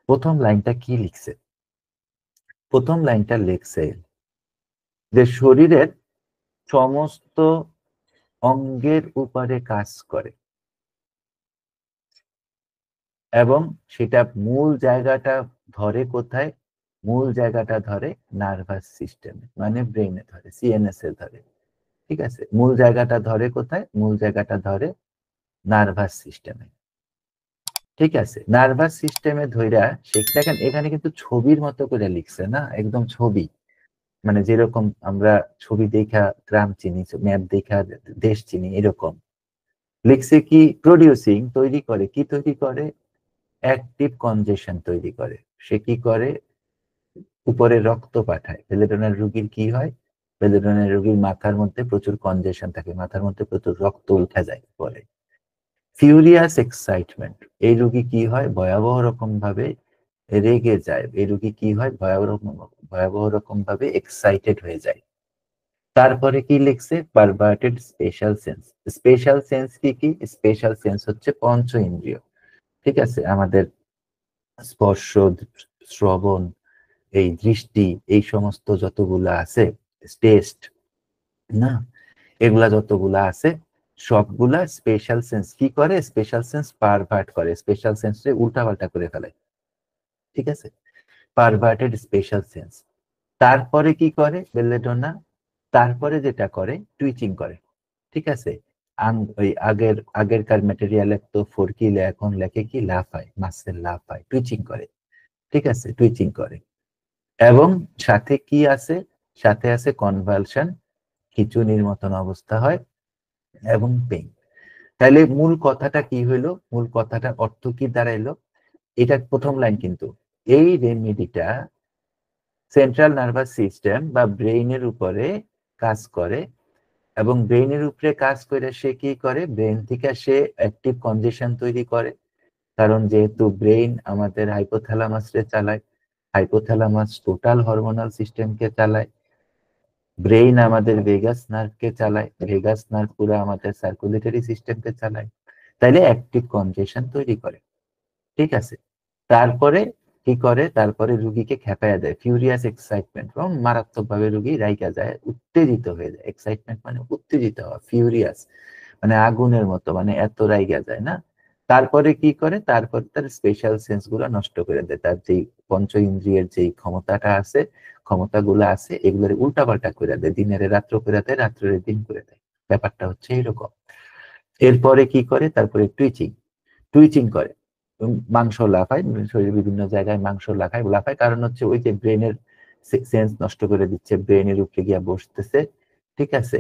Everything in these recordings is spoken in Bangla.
প্রথম লাইনটা কি লিখছে? প্রথম লাইনটা লিখছে যে শরীরের সমস্ত অঙ্গের উপরে কাজ করে এবং সেটা মূল জায়গাটা ধরে কোথায়? মূল জায়গাটা ধরে নার্ভাস সিস্টেমে, মানে ব্রেনে ধরে, সিএনএস এ ধরে। ঠিক আছে, মূল জায়গাটা ধরে কোথায়? মূল জায়গাটা ধরে নার্ভাস সিস্টেমে। ঠিক আছে, নার্ভাস সিস্টেমে ধইরা সে দেখেন এখানে কিন্তু ছবির মতো করে লিখছে না, একদম ছবি, মানে যেরকম আমরা ছবি দেখা গ্রাম চিনি, ম্যাপ দেখা দেশ চিনি, এরকম লিখছে কি প্রডিউসিং, তৈরি করে, কি তৈরি করে? অ্যাক্টিভ কনজেশন তৈরি করে। সে কি করে? উপরে রক্ত পাঠায়। বেলেডোনার রোগীর কি হয়? বেলেডোনার রোগীর মাথার মধ্যে প্রচুর কনজেশন থাকে, মাথার মধ্যে প্রচুর রক্ত উঠে যায় পরে। ফিউরিয়াস এক্সাইটমেন্ট, এই রোগী কি হয়? ভয়াবহ রকম ভাবে রেগে যায়। এই রোগী কি হয়? ভয়াবহ রকম ভাবে এক্সাইটেড হয়ে যায়। তারপরে কি লিখছে? Perverted special sense. Special sense কি কি? স্পেশাল সেন্স হচ্ছে পঞ্চ ইন্দ্রিয়। ঠিক আছে, আমাদের স্পর্শ, শ্রবণ, এই দৃষ্টি, এই সমস্ত যতগুলা আছে, টেস্ট, না, এগুলা যতগুলা আছে সবগুলা স্পেশাল সেন্স কি করে? স্পেশাল সেন্স পারভার্ট করে, স্পেশাল সেন্সে উল্টাপাল্টা করে ফেলে। ঠিক আছে, পারভার্টেড স্পেশাল সেন্স। তারপরে কি করে বেলেডোনা? তারপরে যেটা করে, টুইচিং করে। ঠিক আছে, ওই আগেরকার ম্যাটেরিয়ালে তো ফরকিলে, এখন লেখে কি? লাফায়, মাসেল লাফায়, টুইচিং করে। ঠিক আছে, টুইচিং করে। এবং সাথে কি আছে? সাথে আছে কনভালশন, খিঁচুনির মতন অবস্থা হয়, এবং পেইন। তাহলে মূল কথাটা কি হইলো? মূল কথাটা অর্থ কি দাঁড়াইলো? এটা প্রথম লাইন কিন্তু, এই রেমেডিটা সেন্ট্রাল নার্ভাস সিস্টেম বা ব্রেইনের উপরে কাজ করে, এবং ব্রেইনের উপরে কাজ করে সে কি করে? ব্রেইন থেকে সে অ্যাক্টিভ কনজেশন তৈরি করে। কারণ যেহেতু ব্রেইন আমাদের হাইপোথ্যালামাসকে চালায়, হাইপোথ্যালামাস টোটাল হরমোনাল সিস্টেমকে চালায়, ব্রেইন আমাদের ভেগাস নার্ভকে চালায়, ভেগাস নার্ভ পুরো আমাদের সার্কুলেটরি সিস্টেমকে চালায়। তাইলে অ্যাক্টিভ কনজেশন তৈরি করে। ঠিক আছে, তারপরে কি করে? তারপরে রুগীকে খেপায়া দেয়, ফিউরিয়াস এক্সাইটমেন্ট, এবং মারাত্মকভাবে রুগী রাইগা যায়, উত্তেজিত হয়ে যায়। এক্সাইটমেন্ট মানে উত্তেজিত হওয়া, ফিউরিয়াস মানে আগুনের মতো, মানে এত রাইগা যায় না। তারপরে কি করে? তারপর তার স্পেশাল সেন্স গুলো নষ্ট করে দেয়, তার যেই পঞ্চ ইন্দ্রিয়ের যেই ক্ষমতাটা আছে, ক্ষমতাগুলো আছে, এগুলোর উল্টাপাল্টা করে দেয়, দিনের রাত্র করে দেয়, রাত্রের দিন করে দেয়। ব্যাপারটা হচ্ছে এইরকম। এরপরে কি করে? তারপরে টুইচিং, টুইচিং করে, মাংস লাফায়, শরীরের বিভিন্ন জায়গায় মাংস লাফায় লাফায়, কারণ হচ্ছে ওই যে ব্রেনের সেন্স নষ্ট করে দিচ্ছে, ব্রেনের উপরে গিয়া বসতেছে। ঠিক আছে,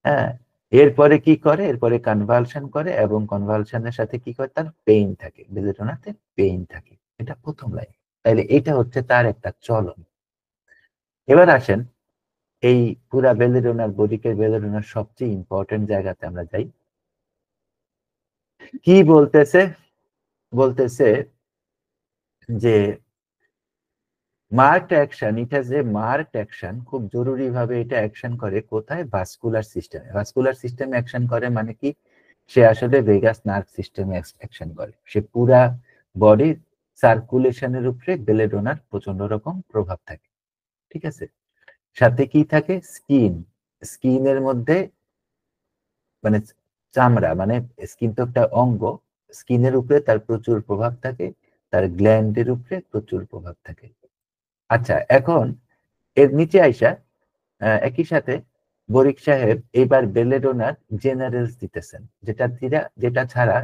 হ্যাঁ। এরপরে কি করে? এরপরে কনভালশন করে, এবং কনভালশনের সাথে কি করে? তার পেইন থাকে, বেলেডোনাতে পেইন থাকে। এটা প্রথম লাইন। তাইলে এটা হচ্ছে তার একটা চলন। এবার আসেন এই পুরা বেলেডোনার, বডিকের বেলেডোনার সবচেয়ে ইম্পর্টেন্ট জায়গাতে আমরা যাই। কি বলতেছে? বলতেছে যে marked action, it has a marked action, খুব জরুরি ভাবে এটা অ্যাকশন করে কোথায়? ভাস্কুলার সিস্টেমে। ভাস্কুলার সিস্টেমে অ্যাকশন করে মানে কি? সে আসলে ভেগাস নার্ভ সিস্টেমে অ্যাকশন করে। সে পুরা বডির সার্কুলেশনের উপরে বেলেডোনার প্রচন্ড রকম প্রভাব থাকে। ঠিক আছে, সাথে কি থাকে? স্কিন, স্কিনের মধ্যে, মানে চামড়া, মানে স্কিন তো একটা অঙ্গ, স্কিনের উপরে তার প্রচুর প্রভাব থাকে, তার গ্ল্যান্ডের উপরে প্রচুর প্রভাব থাকে। আচ্ছা, এখন এর নিচে আইসা একই সাথে বরিক সাহেব এইবার বেলেডোনার জেনারেলস দিতেছেন, যেটা ছাড়া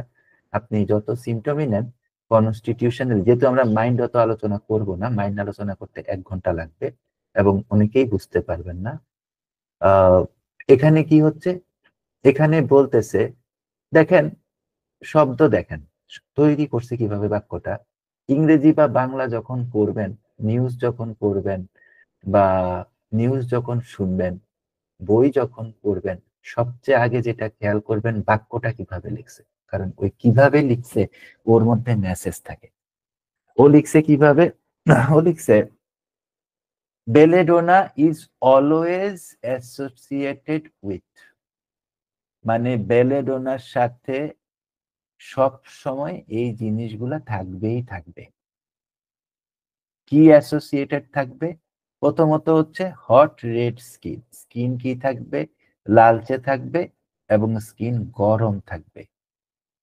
আপনি যত সিমটমই নেন, কনস্টিটিউশনাল, যেহেতু আমরা মাইন্ড অত আলোচনা করব না, মাইন্ড আলোচনা করতে 1 ঘন্টা লাগবে এবং অনেকেই বুঝতে পারবেন না। আহ এখানে কি হচ্ছে? এখানে বলতেছে, দেখেন, শব্দ দেখেন তৈরি করছে কিভাবে বাক্যটা। ইংরেজি বা বাংলা যখন পড়বেন, নিউজ যখন পড়বেন, বা নিউজ যখন শুনবেন, বই যখন পড়বেন, সবচেয়ে আগে যেটা খেয়াল করবেন বাক্যটা কিভাবে লিখছে। কারণ ওই কিভাবে লিখছে ওর মধ্যে মেসেজ থাকে। ও লিখছে কিভাবে? ও লিখছে belladonna is always associated with, মানে বেলেডোনার সাথে সব সময় এই জিনিসগুলা থাকবেই থাকবে। কি অ্যাসোসিয়েটেড থাকবে? প্রথমত হচ্ছে হট রেড স্কিন, স্কিন কি থাকবে? লালচে থাকবে এবং স্কিন গরম থাকবে।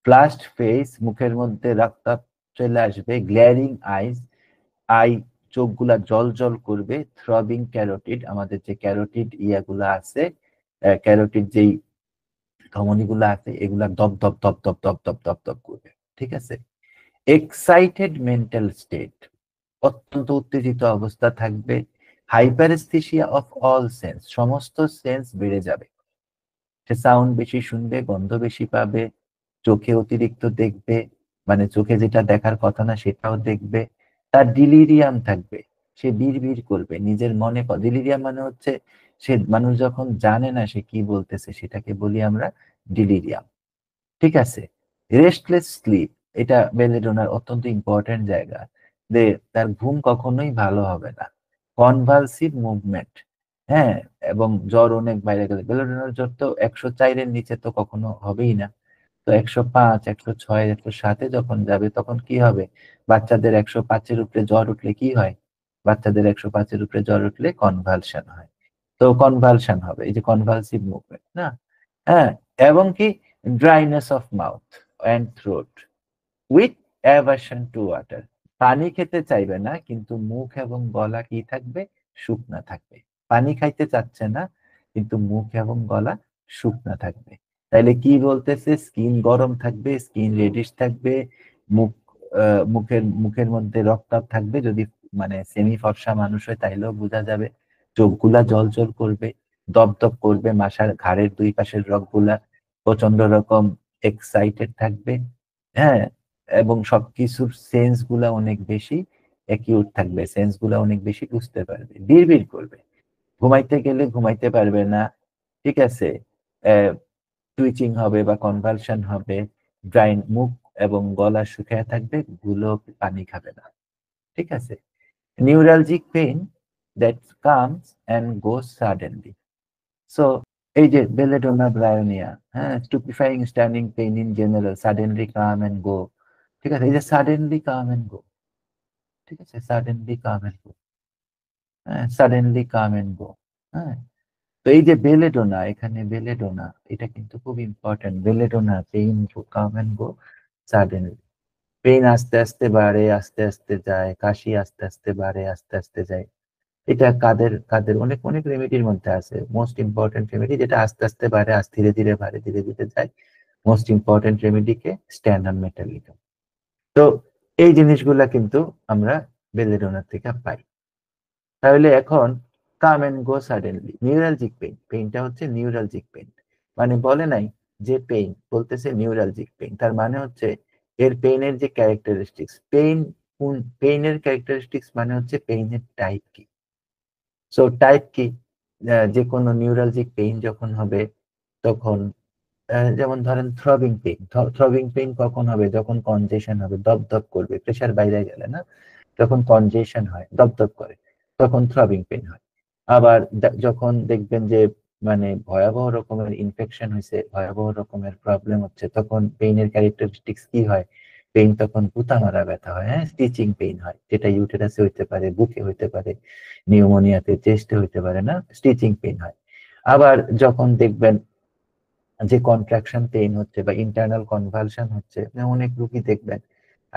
ফ্লাশড ফেস, মুখের মধ্যে রক্তাপ চলে আসবে। গ্লেয়ারিং আইজ, আই চোখগুলা জল জল করবে। থ্রবিং ক্যারোটিড, আমাদের যে ক্যারোটিড ইয়াগুলা আছে, ক্যারোটিড যেই ধমনীগুলো আছে, এগুলা দপ দপ দপ দপ দপ দপ দপ দপ করবে। ঠিক আছে। এক্সাইটেড মেন্টাল স্টেট, অত্যন্ত উত্তেজিত অবস্থা থাকবে। হাইপারেস্থেসিয়া অফ অল সেন্স, সমস্ত সেন্স বেড়ে যাবে। সে সাউন্ড বেশি শুনবে, গন্ধ বেশি পাবে, চোখে অতিরিক্ত দেখবে, মানে চোখে যেটা দেখার কথা না সেটাও দেখবে। তার ডিলিরিয়াম থাকবে, সে বিড়বিড় করবে নিজের মনে। ডিলিরিয়াম মানে হচ্ছে সে মানুষ যখন জানে না সে কি বলতেছে, সেটাকে বলি আমরা ডিলিরিয়াম। ঠিক আছে। রেস্টলেস স্লিপ, এটা বেলেডোনার অত্যন্ত ইম্পর্টেন্ট জায়গা, যে তার ঘুম কখনোই ভালো হবে না। কনভালসিভ মুভমেন্ট, হ্যাঁ, এবং জ্বর অনেক বাইরে গেলে। বেলেডোনার জ্বর তো 104-এর নিচে তো কখনো হবেই না। তো 105, 106, 107-এ যখন যাবে তখন কি হবে? বাচ্চাদের 105-এর উপরে জ্বর উঠলে কি হয়? বাচ্চাদের 105-এর উপরে জ্বর উঠলে কনভালশন হয়। তো কনভালশন হবে, এই যে কনভালসিভ মুভমেন্ট না। হ্যাঁ, এবং কি dryness of mouth and throat with aversion to water, পানি খেতে চাইবে না কিন্তু মুখ এবং গলা কি থাকবে? শুকনা থাকবে। পানি খাইতে চাচ্ছে না কিন্তু মুখ এবং গলা শুকনা থাকবে। তাইলে কি বলতেছে? স্কিন গরম থাকবে, স্কিন রেডিশ থাকবে, মুখ মুখের মুখের মধ্যে রক্তাপ থাকবে। যদি মানে সেমি ফর্সা মানুষ হয় তাইলেও বোঝা যাবে। চোখগুলা জল জল করবে, দপদপ করবে, মাথার ঘাড়ের দুই পাশের রগগুলা প্রচন্ড রকম এক্সাইটেড থাকবে। হ্যাঁ, এবং সবকিছুর সেন্স গুলা অনেক বেশি অ্যাকিউট থাকবে, সেন্স গুলা অনেক বেশি বুঝতে পারবে, বিড়বিড় করবে। ঘুমাইতে গেলে ঘুমাইতে পারবে না। ঠিক আছে। টুইচিং হবে বা কনভালশন হবে। ড্রাই মুখ এবং গলা শুকিয়ে থাকবে, গুলো পানি খাবে না। ঠিক আছে। Neuralgic pain that comes and goes suddenly. So এই যে বেলেডোনা ব্রায়োনিয়া, হ্যাঁ, stupefying standing pain in general, suddenly come and go. ঠিক আছে, এই যে সাডেনলি কাম এন্ড গো। ঠিক আছে, সাডেনলি কাম এন্ড গো। হ্যাঁ, সাডেনলি কাম এন্ড গো। হ্যাঁ, তো এই যে বেলেডোনা, এখানে বেলেডোনা এটা কিন্তু খুব important. Belladonna pain come and go suddenly. Pain আস্তে আস্তে বাড়ে, আস্তে আস্তে যায়, কাশি আস্তে আস্তে বাড়ে, আস্তে আস্তে যায়। এটা কাদের কাদের অনেক অনেক রেমেডির মধ্যে আছে। মোস্ট ইম্পর্টেন্ট রেমেডি যেটা আস্তে আস্তে বাড়ে, আস্তে ধীরে ধীরে বাড়ে, ধীরে ধীরে যায়, মোস্ট ইম্পর্টেন্ট রেমেডিকে স্ট্যান্ডার্ড মেটালিকা। তো এই জিনিসগুলা কিন্তু আমরা বেলেডোনার থেকে পাই। তাহলে এখন come and go suddenly. Neuralgic pain, পেইনটা হচ্ছে নিউরালজিক পেইন। মানে বলে নাই যে পেইন, বলতেছে নিউরালজিক পেইন। তার মানে হচ্ছে এর পেইনের যে ক্যারেক্টারিস্টিক্স, পেইন কোন পেইনের ক্যারেক্টারিস্টিক্স মানে হচ্ছে পেইনের টাইপ কি। সো টাইপ কি? যে কোনো নিউরালজিক পেইন যখন হবে তখন যেমন ধরেন থ্রবিং পেইন। থ্রবিং পেইন কখন হবে? যখন কনজেশন হবে, দপদপ করবে, প্রেশার বাইরে গেলে না, যখন কনজেশন হয়, দপদপ করে, তখন থ্রবিং পেইন হয়। আবার যখন দেখবেন যে মানে ভয়াবহ রকমের ইনফেকশন হয়েছে, ভয়াবহ রকমের প্রবলেম হচ্ছে, তখন পেইনের ক্যারেক্টারিস্টিক্স কি হয়? পেইন তখন গুতা মারা ব্যথা হয়, হ্যাঁ, স্টিচিং পেইন হয়, যেটা ইউটেরাসে হইতে পারে, বুকে হইতে পারে, নিউমোনিয়াতে, চেস্টে হইতে পারে, না, স্টিচিং পেইন হয়। আবার যখন দেখবেন যে কন্ট্রাকশন পেইন হচ্ছে বা ইন্টারনাল কনভালশন হচ্ছে, অনেক রোগী দেখবেন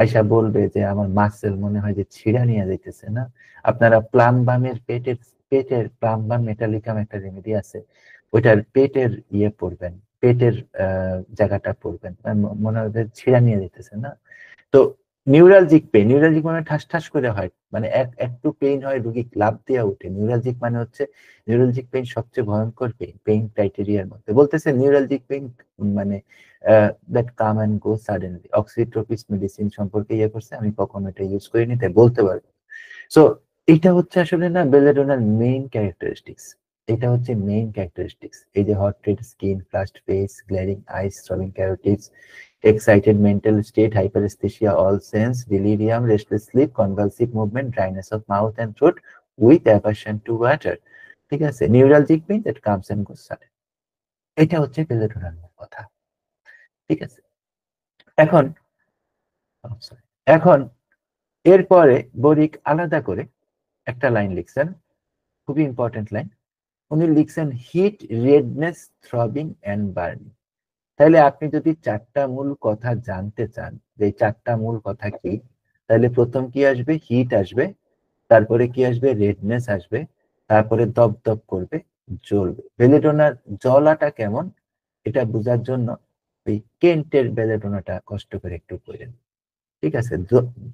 আয়সা বলবে যে আমার মাসেল মনে হয় যে ছিঁড়া নিয়ে যাইতেছে না। আপনারা প্লাম্বামের পেটের পেটের প্লাম্বাম মেটালিকাম একটা রেমেডি আছে, ওইটার পেটের ইয়ে পড়বেন, পেটের জায়গাটা পড়বেন, মনে হয় যে ছিঁড়া নিয়ে যাইতেছে না। তো নিউরালজিক পেইন, নিউরালজিক মানে ঠাস ঠাস করে হয়, মানে একটু পেইন হয় রোগী লাফ দিয়ে ওঠে। নিউরালজিক মানে হচ্ছে নিউরালজিক পেইন সবচেয়ে ভয়ঙ্কর পেইন, পেইন ক্রাইটেরিয়ার মধ্যে। বলতেছে নিউরালজিক পেইন মানে that come and go suddenly. Oxytropis medicine সম্পর্কে ইয়ে করছে, আমি কখনো এটা ইউজ করিনি তাই বলতে পারবো। সো এটা হচ্ছে আসলে না বেলেডোনার মেইন ক্যারেক্টারিস্টিক্স। এটা হচ্ছে মেইন ক্যারেক্টারিস্টিক্স। এই যে hot red skin, flushed face, glaring eyes, throbbing carotids, excited mental state, hyperesthesia, all sense, delirium, restless sleep, convulsive movement, dryness of mouth and throat with aversion to water। ঠিক আছে, neuralgic pain that comes and goes sudden. এটা হচ্ছে বেলেডোনার কথা। ঠিক আছে। এখন oh, sorry, এখন এরপরে বরিক আলাদা করে একটা লাইন লিখছেন, খুবই ইম্পর্টেন্ট লাইন। উনি লিখছেন heat, redness, throbbing and burning. তাহলে আপনি যদি চারটা মূল কথা জানতে চান যে চারটা মূল কথা কি, তাহলে প্রথম কি আসবে? হিট আসবে, তারপরে কি আসবে? রেডনেস আসবে, তারপরে দপদপ করবে, জ্বলবে। বেলেডোনার জ্বলাটা কেমন এটা বোঝার জন্য ওই কেন্টের বেলেডোনাটা কষ্ট করে একটু করেন, ঠিক আছে?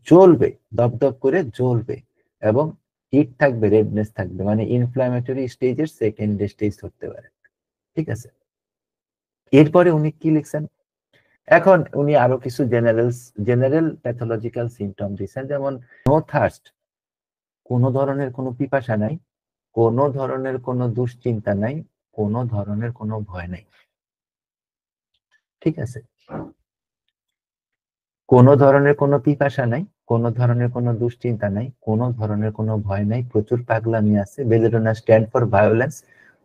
জ্বলবে, দপদপ করে জ্বলবে, এবং হিট থাকবে, রেডনেস থাকবে, মানে ইনফ্ল্যামেটরি স্টেজের সেকেন্ড স্টেজ ধরতে পারে, ঠিক আছে? এরপরে উনি কি লিখছেন, এখন উনি আরো কিছু জেনারেল প্যাথোলজিক্যাল সিমটম দিচ্ছেন, যেমন নো থার্স্ট, কোনো ধরনের কোনো পিপাসা নাই, কোনো ধরনের কোনো দুশ্চিন্তা নাই, কোনো ধরনের কোনো ভয় নাই, ঠিক আছে? কোনো ধরনের কোনো পিপাসা নাই, কোনো ধরনের কোনো দুশ্চিন্তা নাই, কোনো ধরনের কোনো ভয় নাই, প্রচুর পাগলামি আছে। বেলেডোনা স্ট্যান্ড ফর ভায়োলেন্স,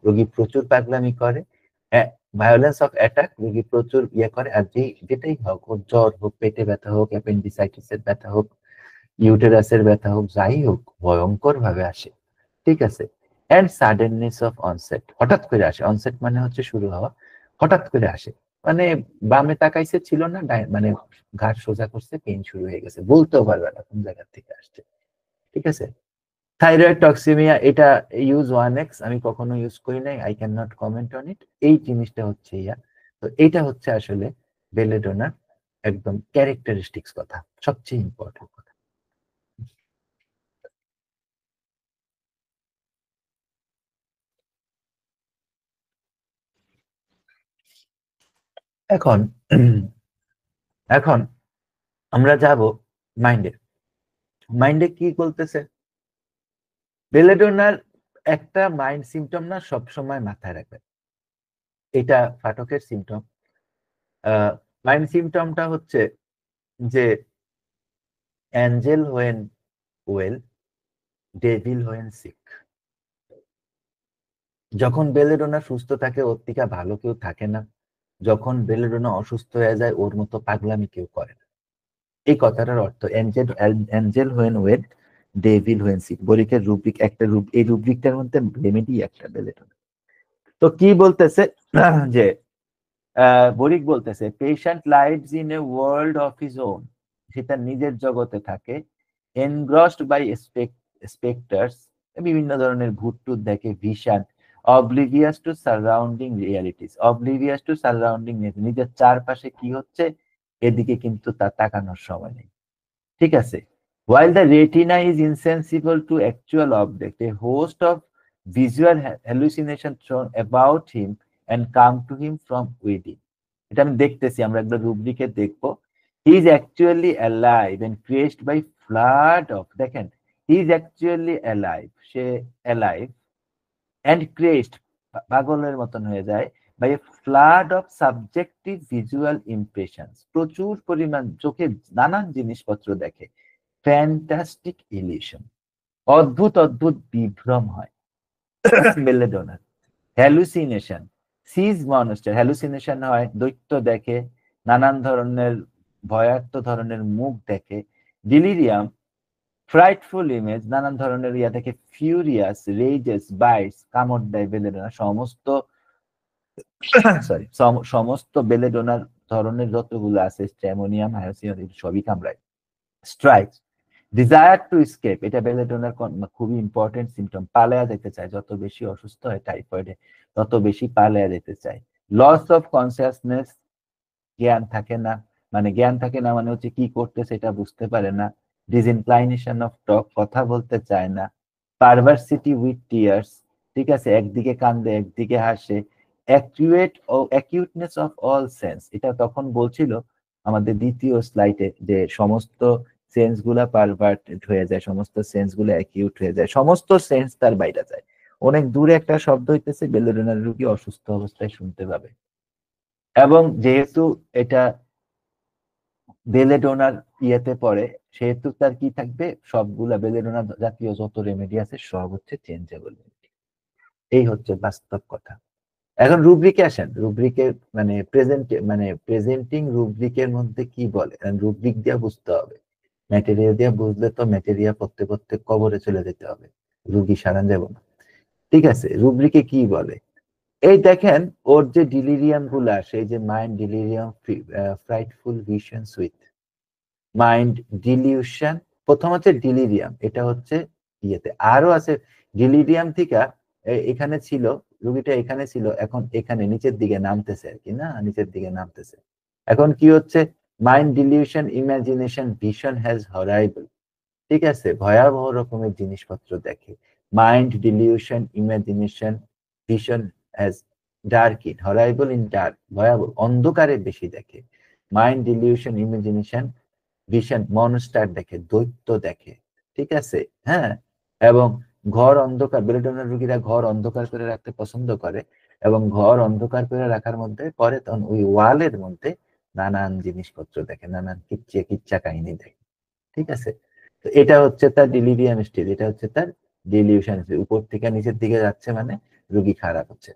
রোগী প্রচুর পাগলামি করে, ভায়োলেন্স অফ অ্যাটাক, রোগী প্রচুর ইয়ে করে। আর যেটাই হোক, ওর জ্বর হোক, পেটে ব্যথা হোক, অ্যাপেন্ডিসাইটিসের ব্যথা হোক, ইউটেরাসের ব্যথা হোক, যাই হোক, ভয়ঙ্কর ভাবে আসে, ঠিক আছে? অ্যান্ড সাডেননেস অফ অনসেট, হঠাৎ করে আসে। অনসেট মানে হচ্ছে শুরু হওয়া, হঠাৎ করে আসে, মানে বামে তাকাইছে ছিল না, মানে ঘাট সোজা করছে, পেইন শুরু হয়ে গেছে, বলতেও পারবে না কোন জায়গা থেকে আসছে, ঠিক আছে? থাইরয়েড টক্সিমিয়া, এটা ইউজ 1x, আমি কখনো ইউজ করি নাই, I can not comment on it. এই জিনিসটা হচ্ছে ইয়া, তো এটা হচ্ছে আসলে বেলেডোনার একদম ক্যারেক্টারিস্টিক্স কথা, সবচেয়ে ইম্পর্টেন্ট কথা। এখন এখন আমরা যাব মাইন্ডে। মাইন্ডে কি বলতেছে? বেলেডোনার একটা মাইন্ড সিমটম না, সবসময় মাথায় রাখবেন, এটা ফাটকের সিমটম। মাইন্ড সিমটমটা হচ্ছে যে angel when well, devil when sick. যখন বেলেডোনা সুস্থ থাকে ওর থেকে ভালো কেউ থাকে না, যখন বেলেডোনা অসুস্থ হয়ে যায় ওর মতো পাগলামি কেউ করে না। এই কথাটার অর্থ angel, angel when well, devil when sick. বরিকের রুব্রিক একটা এই রুব্রিকটার মধ্যে রেমেডি একটা বেলেডোনা। তো কি বলতেছে যে বরিক বলতেছে patient lives in a world of his own, সে তার নিজের জগতে থাকে, এনগ্রসড বাই স্পেক্টার্স, বিভিন্ন ধরনের ভূত টুত দেখে, vision, oblivious to surrounding realities, oblivious to surrounding, নিজের চারপাশে কি হচ্ছে এদিকে কিন্তু তার তাকানোর সময় নেই, ঠিক আছে? While the retina is insensible to actual object, a host of visual hallucinations shown about him and come to him from within. এটা আমি দেখতেছি, আমরা একটা রুব্রিকে দেখবো। He is actually alive and created by flood of, দেখেন, he is actually alive, say alive and created, পাগলের মতন হয়ে যায়, by a flood of subjective visual impressions, প্রচুর পরিমাণ চোখে নানান জিনিসপত্র দেখে, ফ্যান্টাস্টিক ইলিউশন, অদ্ভুত অদ্ভুত বিভ্রম হয় বেলেডোনার। হ্যালুসিনেশন, সিজ মনস্টার, হ্যালুসিনেশন হয়, দৈত্য দেখে, নানান ধরনের ভয়ার্থ ধরনের মুখ দেখে, ডিলিরিয়াম, ফ্রাইটফুল ইমেজ, নানান ধরনের ইয়া দেখে, ফিউরিয়াস, রেজেস, বাইটস, কামড় দেয় বেলেডোনা, সমস্ত সরি সমস্ত বেলেডোনার ধরনের যতগুলো আছে, স্ট্যামোনিয়াম, হায়োসিয়াম, সবই কামড়ায়। স্ট্রাইকস, ডিজায়ার টু স্কেপ, এটা বেলেডোনার খুবই ইম্পর্টেন্ট সিমটম, পালায়া যেতে চায়, যত বেশি অসুস্থ হয় টাইফয়েডে তত বেশি পালায়া যেতে চায়। লস অফ কনসিয়াসনেস, জ্ঞান থাকে না, মানে জ্ঞান থাকে না মানে হচ্ছে কি করতে সেটা বুঝতে পারে না। ডিসইনক্লাইনেশন অফ টক, কথা বলতে চায় না। পারভার্সিটি উইথ টিয়ার্স, ঠিক আছে, একদিকে কান্দে একদিকে হাসে। অ্যাকিউটনেস অফ অল সেন্স, এটা তখন বলছিল আমাদের দ্বিতীয় স্লাইডে যে সমস্ত সেন্স গুলা পারভার্টেড হয়ে যায়, সমস্ত সেন্স গুলো অ্যাকিউট হয়ে যায়, সমস্ত সেন্স তার বাইরে যায়। অনেক দূরে একটা শব্দ হইতেছে, বেলেডোনার রোগী অসুস্থ অবস্থায় শুনতে পাবে। এবং যেহেতু এটা বেলেডোনার ইয়েতে পড়ে, সেহেতু তার কি থাকবে, সবগুলা বেলেডোনা জাতীয় যত রেমেডি আছে সব হচ্ছে চেঞ্জেবল। এই হচ্ছে বাস্তব কথা। এখন রুব্রিকে আসেন, রুব্রিকে মানে প্রেজেন্টিং রুব্রিকের মধ্যে কি বলে, রুব্রিক দিয়ে বুঝতে হবে। ম্যাটেরিয়া দিয়ে বুঝলে তো ম্যাটেরিয়া পড়তে পড়তে কবরে চলে যেতে হবে, রুগী সারা যাব না। ঠিক আছে, রুব্রিকে কি বলে? এই দেখেন ওর যে ডিলিরিয়াম গুলো আসে, এই যে mind delirium, frightful vision with mind delusion, প্রথম হচ্ছে ডিলিরিয়াম, এটা হচ্ছে ইয়েতে আরো আছে ডিলিরিয়াম থেকে এখানে ছিল, রুগীটা এখানে ছিল, এখন এখানে নিচের দিকে নামতেছে আর কি, না নিচের দিকে নামতেছে। এখন কি হচ্ছে? Mind delusion, imagination, vision has horrible. ঠিক আছে, ভয়াবহ রকমের জিনিসপত্র দেখে। Mind delusion, imagination, vision as dark in, horrible in dark, ভয়াবহ অন্ধকারে বেশি দেখে। Mind delusion, imagination, vision monster দেখে, দৈত্য দেখে। ঠিক আছে, হ্যাঁ। এবং ঘর অন্ধকার, বেলেডনের রোগীরা ঘর অন্ধকার করে রাখতে পছন্দ করে, এবং ঘর অন্ধকার করে রাখার মধ্যে পরে তখন ওই ওয়ালের মধ্যে নানান জিনিসপত্র দেখে, নানান কিচ্ছা কাহিনী দেখে। ঠিক আছে, তো এটা হচ্ছে তার ডিলিরিয়াম স্টেজ, এটা হচ্ছে তার ডিলিউশন স্টেজ। উপর থেকে নিচের দিকে যাচ্ছে মানে রুগী খারাপ হচ্ছে।